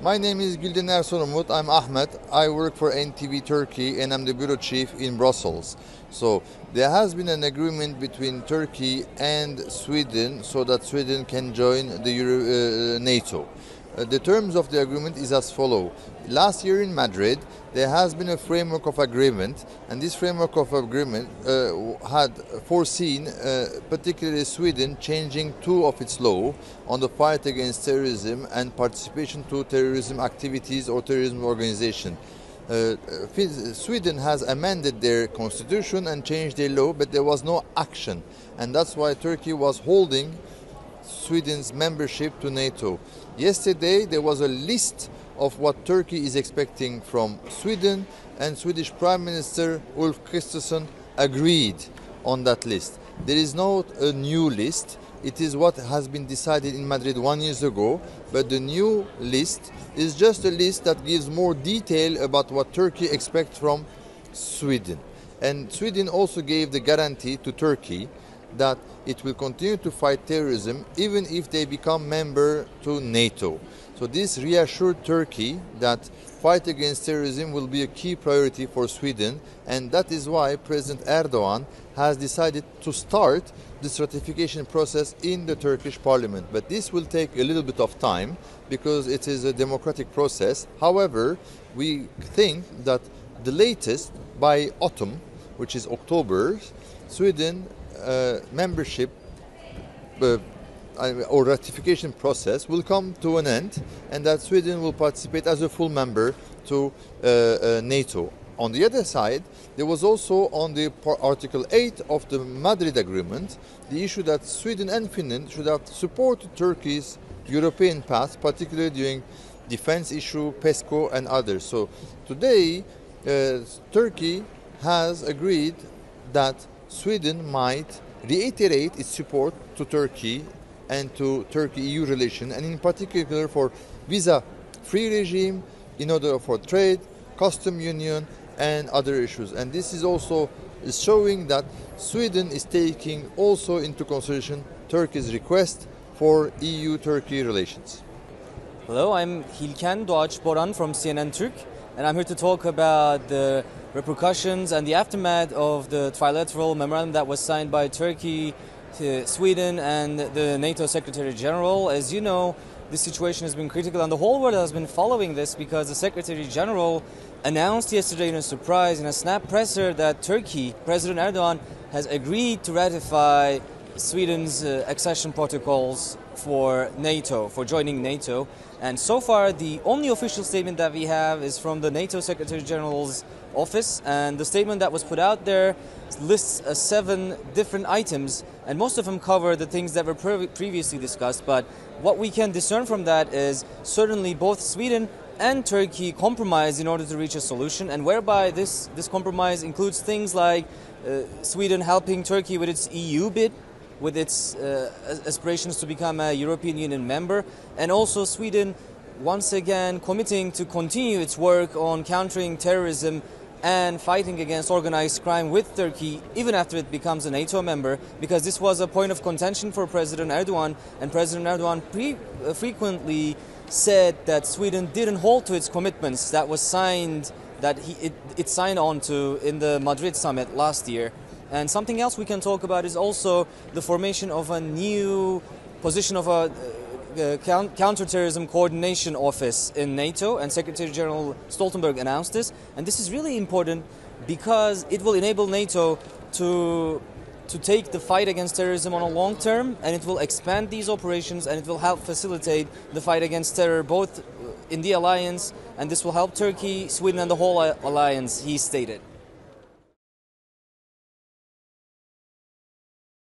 My name is Güldener Sorumut. I'm Ahmed. I work for NTV Turkey and I'm the bureau chief in Brussels. So there has been an agreement between Turkey and Sweden so that Sweden can join the NATO. The terms of the agreement is as follows. Last year in Madrid, there has been a framework of agreement, and this framework of agreement had foreseen, particularly Sweden, changing two of its law on the fight against terrorism and participation to terrorism activities or terrorism organization. Sweden has amended their constitution and changed their law, but there was no action, and that's why Turkey was holding Sweden's membership to NATO. Yesterday there was a list of what Turkey is expecting from Sweden, and Swedish Prime Minister Ulf Kristersson agreed on that list. There is not a new list. It is what has been decided in Madrid 1 year ago, but the new list is just a list that gives more detail about what Turkey expects from Sweden. And Sweden also gave the guarantee to Turkey that it will continue to fight terrorism even if they become member to NATO. So this reassured Turkey that fight against terrorism will be a key priority for Sweden, and that is why President Erdogan has decided to start this ratification process in the Turkish parliament. But this will take a little bit of time because it is a democratic process. However, we think that the latest by autumn, which is October, Sweden membership or ratification process will come to an end, and that Sweden will participate as a full member to NATO. On the other side, there was also on the Article 8 of the Madrid Agreement the issue that Sweden and Finland should have supported Turkey's European path, particularly during defense issue, PESCO and others. So today, Turkey has agreed that Sweden might reiterate its support to Turkey and to Turkey-EU relation, and in particular for visa-free regime, in order for trade, custom union, and other issues. And this is also showing that Sweden is taking also into consideration Turkey's request for EU-Turkey relations. Hello, I'm Hilken Doğaç Boran from CNN Turk, and I'm here to talk about the repercussions and the aftermath of the trilateral memorandum that was signed by Turkey, Sweden and the NATO Secretary General. As you know, the situation has been critical and the whole world has been following this because the Secretary General announced yesterday in a surprise, in a snap presser, that Turkey, President Erdogan, has agreed to ratify Sweden's accession protocols for NATO, for joining NATO. And so far, the only official statement that we have is from the NATO Secretary General's office, and the statement that was put out there lists 7 different items, and most of them cover the things that were previously discussed. But what we can discern from that is certainly both Sweden and Turkey compromise in order to reach a solution, and whereby this compromise includes things like Sweden helping Turkey with its EU bid, with its aspirations to become a European Union member, and also Sweden once again committing to continue its work on countering terrorism and fighting against organized crime with Turkey even after it becomes a NATO member, because this was a point of contention for President Erdogan, and President Erdogan frequently said that Sweden didn't hold to its commitments that was signed, that it signed on to in the Madrid summit last year. And something else we can talk about is also the formation of a new position of a counterterrorism coordination office in NATO, and Secretary General Stoltenberg announced this. And this is really important because it will enable NATO to take the fight against terrorism on a long term, and it will expand these operations, and it will help facilitate the fight against terror both in the alliance, and this will help Turkey, Sweden and the whole alliance, he stated.